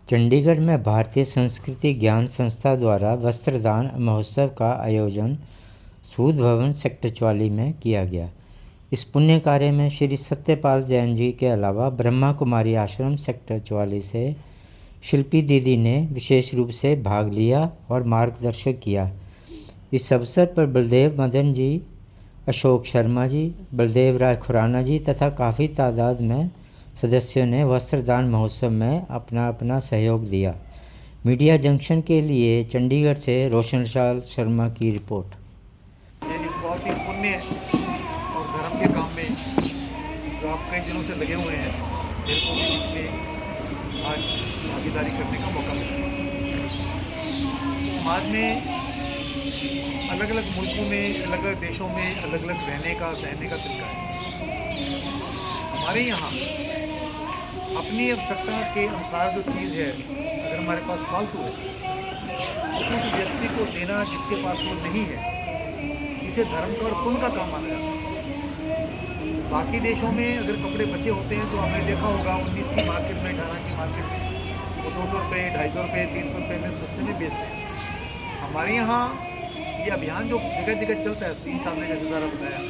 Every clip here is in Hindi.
चंडीगढ़ में भारतीय संस्कृति ज्ञान संस्था द्वारा वस्त्रदान महोत्सव का आयोजन सूद भवन सेक्टर 44 में किया गया। इस पुण्य कार्य में श्री सत्यपाल जैन जी के अलावा ब्रह्मा कुमारी आश्रम सेक्टर 44 से शिल्पी दीदी ने विशेष रूप से भाग लिया और मार्गदर्शन किया। इस अवसर पर बलदेव मदन जी, अशोक शर्मा जी, बलदेव राय खुराना जी तथा काफ़ी तादाद में सदस्यों ने वस्त्रदान महोत्सव में अपना अपना सहयोग दिया। मीडिया जंक्शन के लिए चंडीगढ़ से रोशन लाल शर्मा की रिपोर्ट। इस बहुत ही पुण्य और धर्म के काम में जो आप कई दिनों से लगे हुए हैं, मेरे को इसमें आज भागीदारी करने का मौका मिला। समाज में अलग अलग मुल्कों में, अलग अलग देशों में अलग अलग रहने का, सहने का तरीका है। हमारे यहाँ अपनी आवश्यकता के अनुसार जो चीज़ है, अगर हमारे पास फालतू है तो उस व्यक्ति को देना जिसके पास वो नहीं है, इसे धर्म का और पुण्य का काम माना जाता है। बाकी देशों में अगर कपड़े बचे होते हैं तो हमने देखा होगा 19 की मार्केट में, 18 की मार्केट में वो 200 रुपये, 250 रुपये, 300 रुपये में सस्ते में बेचते हैं। हमारे यहाँ ये अभियान जो जगह जगह चलता है, स्क्रीन सामने जैसे सारा बताया,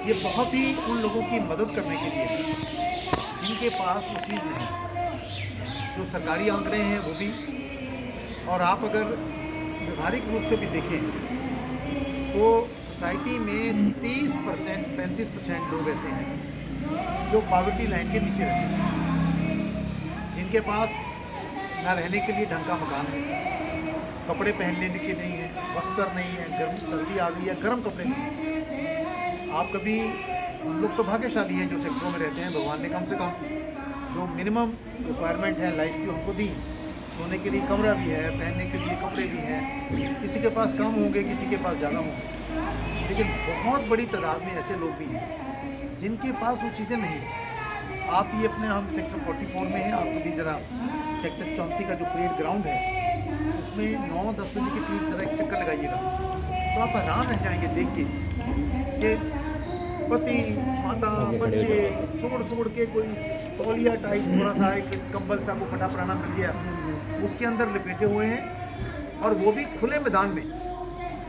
ये बहुत ही उन लोगों की मदद करने के लिए है जिनके पास वो चीज़ नहीं। जो सरकारी आंकड़े हैं वो भी, और आप अगर व्यवहारिक रूप से भी देखें तो सोसाइटी में 30%, 35% लोग ऐसे हैं जो पॉवर्टी लाइन के नीचे रहते हैं, जिनके पास ना रहने के लिए ढंग का मकान है, कपड़े पहनने के नहीं है, वस्त्र नहीं है, गर्मी सर्दी आ गई है, गर्म कपड़े नहीं। आप कभी, हम लोग तो भाग्यशाली हैं जो सेक्टरों में रहते हैं, भगवान ने कम से कम जो मिनिमम रिक्वायरमेंट है लाइफ की हमको दी। सोने के लिए कमरा भी है, पहनने के लिए कपड़े भी हैं। किसी के पास कम होंगे, किसी के पास ज़्यादा होंगे, लेकिन बहुत बड़ी तादाद में ऐसे लोग भी हैं जिनके पास वो चीज़ें नहीं हैं। आप ये अपने, हम सेक्टर 44 में हैं, आप कभी ज़रा सेक्टर 34 का जो परेड ग्राउंड है उसमें 9-10 बजे के करीब ज़रा एक चक्कर लगाइएगा तो आप हैरान रह जाएंगे देख के कि पति, माता, बच्चे सुगड़ के कोई तौलिया टाइप थोड़ा सा एक कंबल सा को फटा पुराना मिल गया, उसके अंदर लपेटे हुए हैं, और वो भी खुले मैदान में।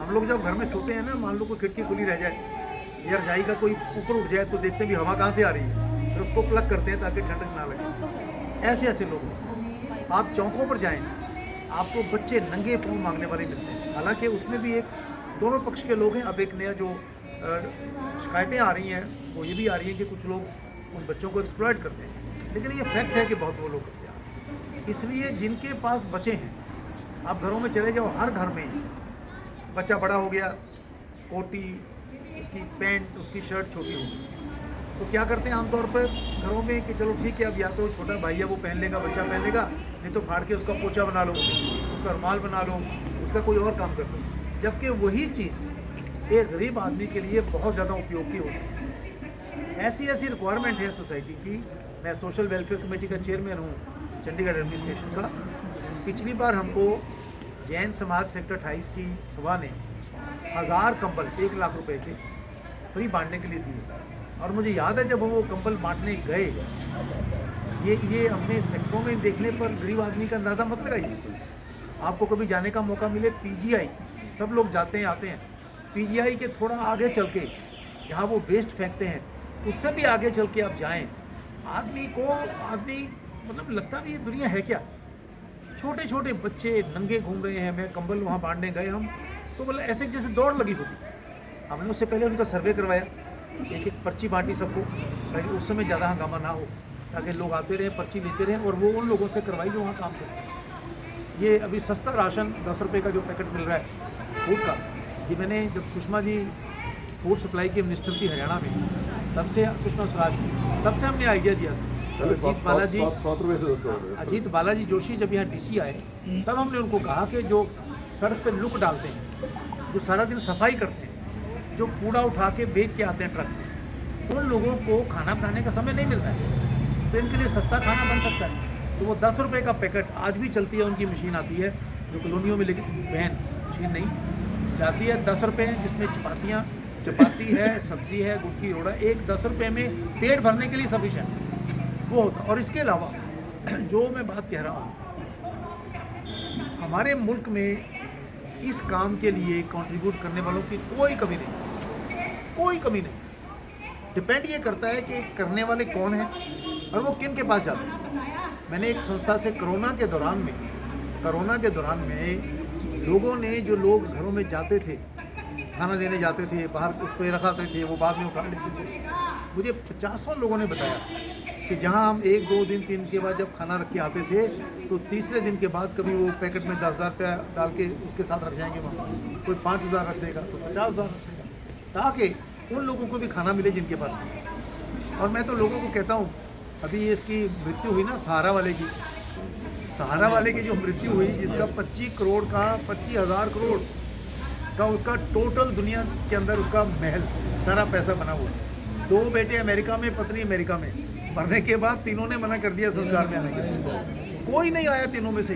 हम लोग जब घर में सोते हैं ना, मान लो कोई खिड़की खुली रह जाए या रजाई का कोई ऊपर उठ जाए तो देखते भी हवा कहाँ से आ रही है, फिर उसको प्लग करते हैं ताकि ठंडक ना लगे। ऐसे ऐसे लोग आप चौकों पर जाएं, आपको बच्चे नंगे पाँव मांगने वाले मिलते हैं। हालांकि उसमें भी एक दोनों पक्ष के लोग हैं। अब एक नया जो शिकायतें आ रही हैं वो ये भी आ रही हैं कि कुछ लोग उन बच्चों को एक्सप्लॉइट करते हैं, लेकिन ये फैक्ट है कि बहुत वो लोग करते हैं। इसलिए जिनके पास बच्चे हैं, आप घरों में चले जाओ, हर घर में बच्चा बड़ा हो गया, कोटी, उसकी पैंट, उसकी शर्ट छोटी हो गई, तो क्या करते हैं आमतौर पर घरों में कि चलो ठीक है, अब या तो छोटा भाई है वो पहन लेगा, बच्चा पहन लेगा, नहीं तो फाड़ के उसका पोछा बना लो, उसका रुमाल बना लो, उसका कोई और काम कर लो। जबकि वही चीज़ एक गरीब आदमी के लिए बहुत ज़्यादा उपयोगी हो सकती है। ऐसी ऐसी रिक्वायरमेंट है सोसाइटी की। मैं सोशल वेलफेयर कमेटी का चेयरमैन हूँ चंडीगढ़ एडमिनिस्ट्रेशन का। पिछली बार हमको जैन समाज सेक्टर 28 की सभा ने 1000 कंबल 1 लाख रुपए के फ्री बांटने के लिए दिए, और मुझे याद है जब वो कंबल बांटने गए, ये हमने सेक्टरों में देखने पर गरीब आदमी का अंदाज़ा मत लगाइए। आपको कभी जाने का मौका मिले पीजीआई, सब लोग जाते हैं आते हैं, पीजीआई के थोड़ा आगे चल के जहाँ वो वेस्ट फेंकते हैं उससे भी आगे चल के आप जाएँ, आदमी मतलब लगता भी ये दुनिया है क्या। छोटे छोटे बच्चे नंगे घूम रहे हैं, मैं कंबल वहाँ बांटने गए हम तो बोला ऐसे जैसे दौड़ लगी होती। हमने उससे पहले उनका सर्वे करवाया, एक एक पर्ची बांटी सबको, ताकि उस समय ज़्यादा हंगामा ना हो, ताकि लोग आते रहें, पर्ची लेते रहें, और वो उन लोगों से करवाई जो वहाँ काम करते हैं। ये अभी सस्ता राशन 10 रुपये का जो पैकेट मिल रहा है फूड का, ये मैंने जब सुषमा जी फूड सप्लाई की मिनिस्टर थी हरियाणा में, तब से सुषमा स्वराज जी, तब से हमने आइडिया दिया था। अजीत बालाजी जोशी जब यहाँ डीसी आए तब हमने उनको कहा कि जो सड़क पर लुक डालते हैं, जो सारा दिन सफाई करते हैं, जो कूड़ा उठा के बेच के आते हैं ट्रक में, उन लोगों को खाना बनाने का समय नहीं मिलता है, तो इनके लिए सस्ता खाना बन सकता है। तो वो 10 रुपये का पैकेट आज भी चलती है, उनकी मशीन आती है जो कॉलोनियों में, लेकिन वैन मशीन नहीं जाती है, 10 रुपये, जिसमें चपाती है, सब्जी है, गुड़ की रोड़ा, एक 10 रुपये में पेट भरने के लिए सफिशिएंट वो होता। और इसके अलावा जो मैं बात कह रहा हूँ हमारे मुल्क में इस काम के लिए कंट्रीब्यूट करने वालों की कोई कमी नहीं, कोई कमी नहीं। डिपेंड ये करता है कि करने वाले कौन हैं और वो किन के पास जाते हैं। मैंने एक संस्था से कोरोना के दौरान में लोगों ने, जो लोग घरों में जाते थे, खाना देने जाते थे, बाहर उस पर रखाते थे, वो बाद में उठा लेते थे, मुझे 50 लोगों ने बताया कि जहां हम 1, 2 दिन, 3 के बाद जब खाना रख के आते थे तो तीसरे दिन के बाद कभी वो पैकेट में 10,000 रुपया डाल के उसके साथ रख जाएंगे, वहाँ कोई 5,000 रख देगा तो 50,000 रख देगा, ताकि उन लोगों को भी खाना मिले जिनके पास नहीं। और मैं तो लोगों को कहता हूँ, अभी इसकी मृत्यु हुई ना सहारा वाले की जो मृत्यु हुई, जिसका 25,000 करोड़ का उसका टोटल दुनिया के अंदर उसका महल, सारा पैसा बना हुआ। 2 बेटे अमेरिका में, पत्नी अमेरिका में, मरने के बाद तीनों ने मना कर दिया संस्कार में आने के लिए। कोई नहीं आया तीनों में से।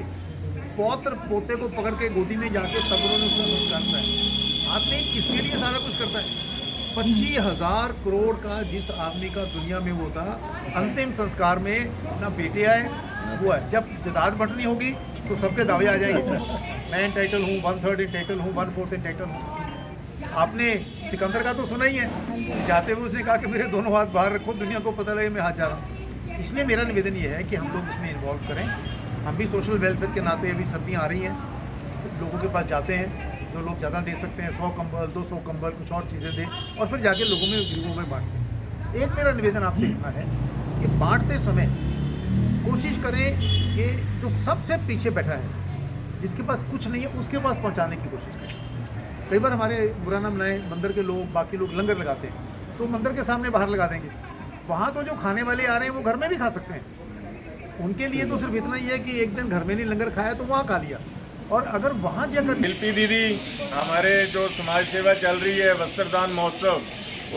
पौत्र पोते को पकड़ के गोदी में जाके तब उन्होंने उसका संस्कार कराया। आदमी किसके लिए सारा कुछ करता है? 25,000 करोड़ का जिस आदमी का दुनिया में वो था, अंतिम संस्कार में ना बेटे आए ना वो आए। जब जदाद बंटनी होगी तो सबके दावे आ जाएंगे, मैं इंटाइटल हूँ, 1/3 इंटाइटल हूँ, 1/4 इंटाइटल हूँ। आपने सिकंदर का तो सुना ही है, जाते हुए उसने कहा कि मेरे दोनों हाथ बाहर रखो, दुनिया को पता लगे मैं हाथ जा रहा हूँ। इसलिए मेरा निवेदन ये है कि हम लोग इसमें इन्वॉल्व करें। हम भी सोशल वेलफेयर के नाते, अभी सर्दियाँ आ रही हैं, लोगों के पास जाते हैं, जो लोग ज़्यादा दे सकते हैं, 100 कंबल, 200 कंबल, कुछ और चीज़ें दें, और फिर जाके लोगों में, गरीबों में बांटते हैं। एक मेरा निवेदन आपसे इतना है कि बांटते समय कोशिश करें कि जो सबसे पीछे बैठा है, जिसके पास कुछ नहीं है, उसके पास पहुंचाने की कोशिश करें। कई बार हमारे, बुरा ना मनाए, मंदिर के लोग, बाकी लोग लंगर लगाते हैं तो मंदिर के सामने बाहर लगा देंगे। वहाँ तो जो खाने वाले आ रहे हैं वो घर में भी खा सकते हैं। उनके लिए तो सिर्फ इतना ही है कि एक दिन घर में नहीं लंगर खाया तो वहाँ खा लिया। और अगर वहाँ जाकर शिल्पी दीदी, हमारे जो समाज सेवा चल रही है वस्त्रदान महोत्सव,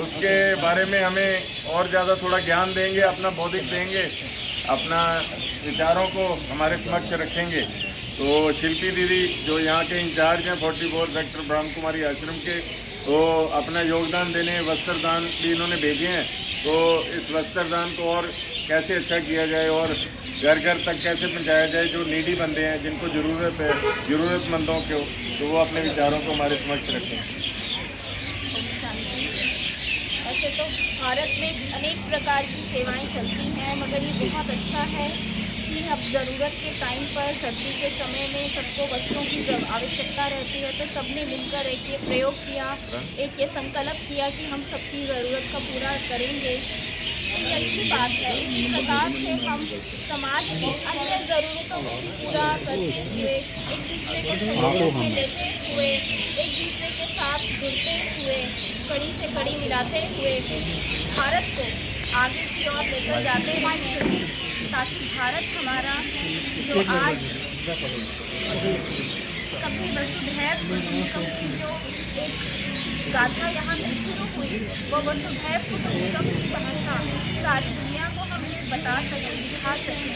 उसके बारे में हमें और ज़्यादा थोड़ा ज्ञान देंगे, अपना बौद्धिक देंगे, अपना विचारों को हमारे समक्ष रखेंगे। तो शिल्पी दीदी जो यहाँ के इंचार्ज हैं 44 सेक्टर ब्रह्म कुमारी आश्रम के, वो अपना योगदान देने वस्त्रदान भी इन्होंने भेजे हैं। तो इस वस्त्रदान को और कैसे अच्छा किया जाए और घर घर तक कैसे पहुँचाया जाए, जो नीडी बंदे हैं, जिनको ज़रूरत है, ज़रूरतमंदों को, तो वो अपने विचारों को हमारे समक्ष रखें। वैसे तो भारत में अनेक प्रकार की सेवाएं चलती हैं, मगर ये बहुत अच्छा है कि अब ज़रूरत के टाइम पर, सर्दी के समय में सबको वस्त्रों की आवश्यकता रहती है, तो सबने मिलकर एक ये प्रयोग किया, एक ये संकल्प किया कि हम सबकी ज़रूरत का पूरा करेंगे। ये अच्छी बात है। इसी प्रकार से हम समाज की अन्य ज़रूरतों को भी पूरा करते हुए, एक दूसरे को सहयोग में लेते हुए, एक दूसरे के साथ जुड़ते हुए, कड़ी से कड़ी मिलाते हुए भारत को आगे की ओर लेकर जाते हैं, ताकि भारत हमारा जो आज कभी वसुधैव कुटुंबकम की जो एक गाथा यहाँ से शुरू हुई, वो वसुधैव कुटुंबकम की भाषा सारी दुनिया को हम ये बता सकें, दिखा सकें।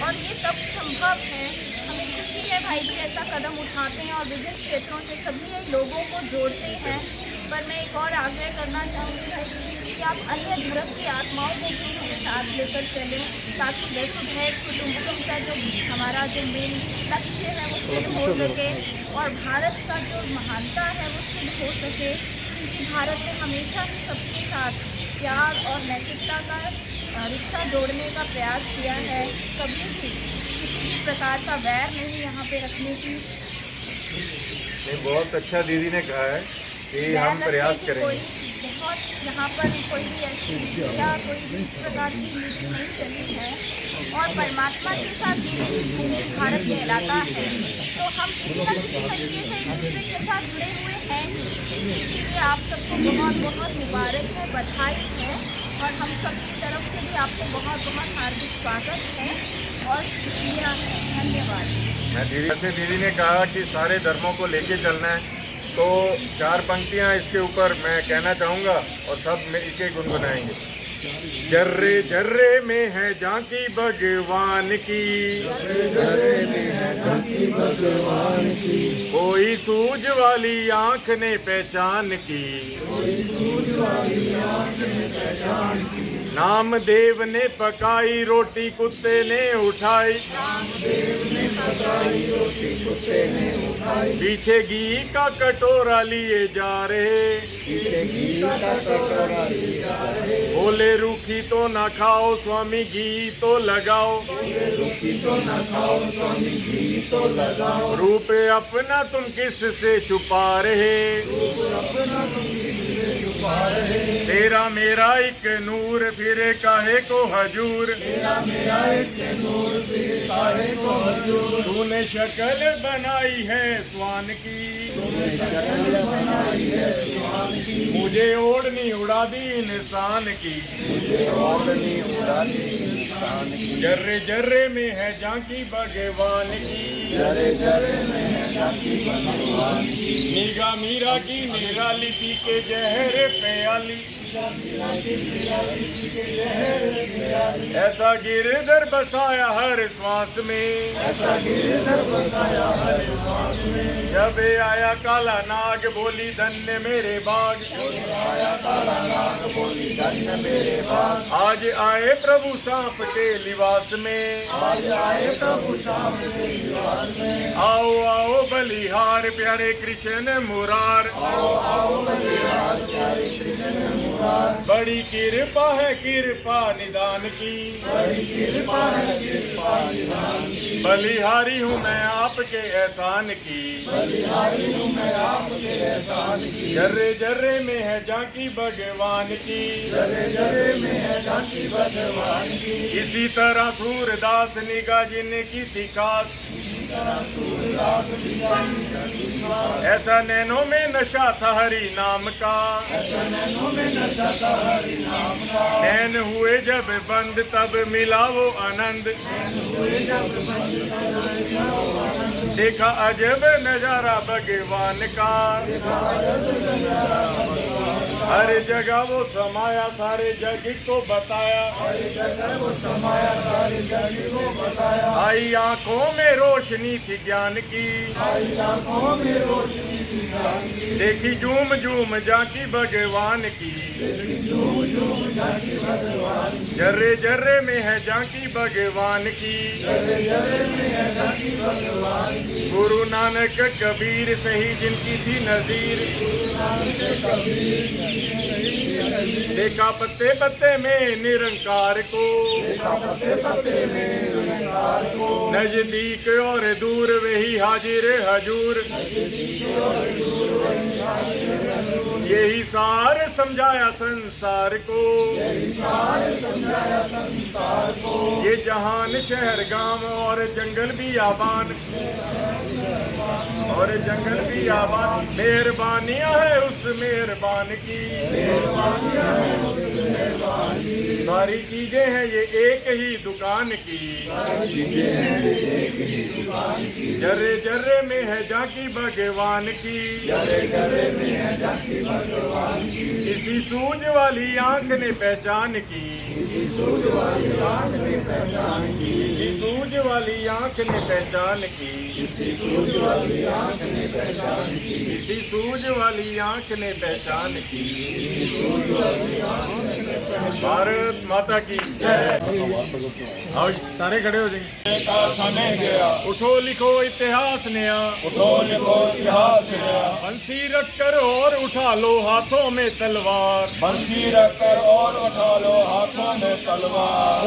और ये तब संभव है, हमें खुशी है भाई जी ऐसा कदम उठाते हैं और विभिन्न क्षेत्रों से सभी लोगों को जोड़ते हैं। पर मैं एक और आग्रह करना चाहूँगी भाई जी कि आप अन्य धर्म की आत्माओं को भी इसके साथ लेकर चलें, ताकि वसुधैव कुटुंबकम का जो हमारा जो मेन लक्ष्य है वो सिद्ध हो सके और भारत का जो महानता है वो सिद्ध हो सके। क्योंकि भारत ने हमेशा ही सबके साथ प्यार और नैतिकता का रिश्ता जोड़ने का प्रयास किया है, कभी भी किसी भी प्रकार का वैर नहीं यहाँ पे रखने की। बहुत अच्छा दीदी ने कहा है कि हम प्रयास करेंगे। बहुत यहाँ पर कोई भी ऐसी या कोई भी इस प्रकार की नीति नहीं चली है और परमात्मा के साथ जुड़ी हुई भारत कहलाता है, तो हम किसी न किसी तरीके से एक दूसरे के साथ जुड़े हुए हैं। इसलिए आप सबको बहुत बहुत मुबारक है, बधाई है और हम सब की तरफ से भी आपको बहुत बहुत हार्दिक स्वागत है और शुक्रिया है। धन्यवाद। दीदी ने कहा कि सारे धर्मों को लेके चलना है, तो 4 पंक्तियाँ इसके ऊपर मैं कहना चाहूँगा और सब मिलके गुनगुनाएंगे। जर्रे जर्रे में है झांकी भगवान की, जर्रे में है झांकी भगवान की, कोई सूझ वाली आँख ने पहचान की, कोई सूझ वाली आँख ने पहचान की, नामदेव ने पकाई रोटी कुत्ते ने उठाई, नामदेव ने पीछे घी का कटोरा लिए जा रहे, बोले रूखी तो ना खाओ स्वामी घी तो लगाओ, रूप अपना तुम किस से छुपा रहे, तेरा मेरा एक नूर फिर काहे को हजूर, तूने शक्ल बनाई है स्वान की, मुझे ओढ़नी उड़ा दी इंसान की, जर्रे जर्रे में है झांकी भगवान की, निगा मीरा की निराली पी के जहर प्याली, ऐसा गिरधर बसाया हर श्वास में, जब आया काला नाग बोली धन्य मेरे बाग, आज आए प्रभु सांप के लिबास में, आओ आओ बलिहार प्यारे कृष्ण मुरार, बड़ी कृपा है कृपा निदान की, बलिहारी हूँ मैं आपके एहसान की, जर्रे जर्रे में है झांकी भगवान की, इसी तरह सूरदास निगाह जिनकी थी खास, ऐसा नैनों में नशा था हरि नाम का, नैन हुए जब बंद तब मिला वो आनंद, देखा अजब नजारा भगवान का, हर जगह वो समाया सारे जग को बताया, आई आंखों में रोशनी थी ज्ञान की, देखी झूम झूम झांकी भगवान की, जर्रे जर्रे में है झांकी भगवान की, गुरु नानक कबीर सही जिनकी थी नजीर, देखा पत्ते पत्ते में निरंकार को, नजदीक और दूर वही हाजिर हजूर, यही सार समझाया संसार को, ये जहान शहर गांव और जंगल भी आबान, और जंगल भी आबान, मेहरबानियां है उस मेहरबान की, सारी चीजें हैं ये एक ही दुकान की, जर्रे जर्रे में है झांकी भगवान की, इसी सूझ वाली आंख ने पहचान की, इसी सूझ वाली आंख ने पहचान की, भारत माता की जय। आओ सारे खड़े हो जाएंगे। उठो लिखो इतिहास नया, बंसी रख कर और उठा लो हाथों में तलवार,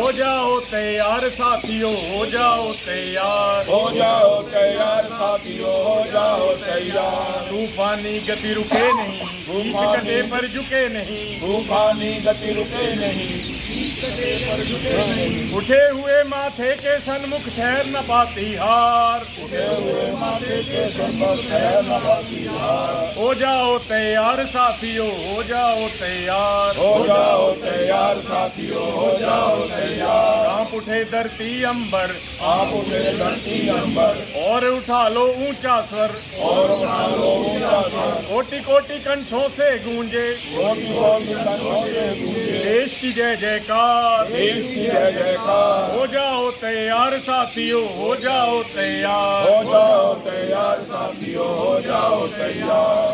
हो जाओ तैयार साथियों, हो जाओ तैयार, तूफानी गति रुके नहीं, ईट कटे पर झुके नहीं, उठे हुए माथे के सन्मुख ठहर न पाती हार, हो जाओ तैयार साथियों, हो जाओ तैयार, कांप उठे धरती अंबर, और उठा लो ऊंचा स्वर, कोटि कोटि कंठों से गूंजे देश की जय जयकार, हो जाओ तैयार साथियों, हो जाओ तैयार,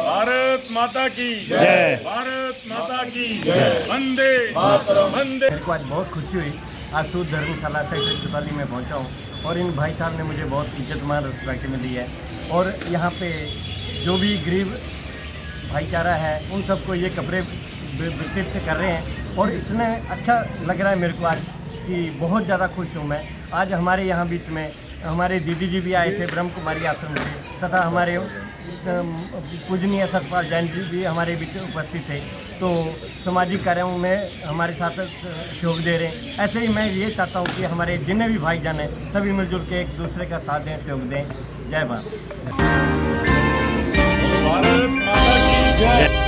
भारत माता की जय, भारत माता की जय, वंदे वंदे। मेरे को आज बहुत खुशी हुई, आज सूद धर्मशाला सेक्टर 44 में पहुंचा हूँ और इन भाई साहब ने मुझे बहुत इज्जत-मान रिस्पेक्ट मिली है। और यहाँ पे जो भी गरीब भाईचारा है उन सबको ये कपड़े वितरित कर रहे हैं और इतना अच्छा लग रहा है मेरे को आज कि बहुत ज़्यादा खुश हूँ मैं। आज हमारे यहाँ बीच में हमारे दीदी जी भी आए थे ब्रह्म कुमारी आश्रम से, तथा हमारे पूजनीय सतपाल जैन जी भी हमारे बीच उपस्थित थे। तो सामाजिक कार्यों में हमारे साथ सहयोग दे रहे हैं। ऐसे ही मैं ये चाहता हूँ कि हमारे जितने भी भाईजान हैं सभी मिलजुल के एक दूसरे का साथ दें, सहयोग दें। जय भारत। भारत माता की जय।